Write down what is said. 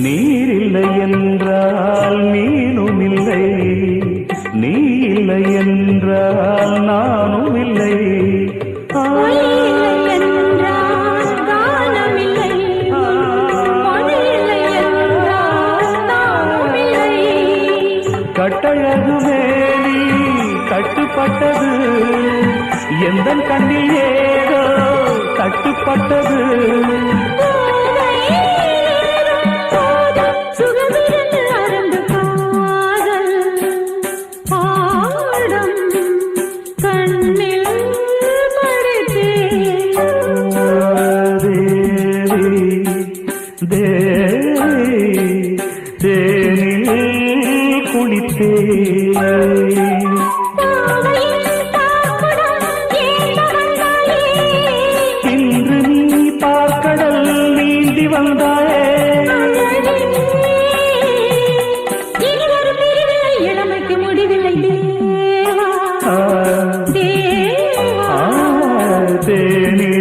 நீர் இல்லை என்றால் மீனும் இல்லை, நீ இல்லை என்றால் நானும் இல்லை. கட்டழகு மேனி கட்டுப்பட்டது, எந்த கண்ணில் ஏதோ கட்டுப்பட்டது. தேனில் குளித்தே இன்று நீ பார்க்கடல் நீந்தி வந்தாயே. இளமைக்கு முடிவில்லை தேவா தேனி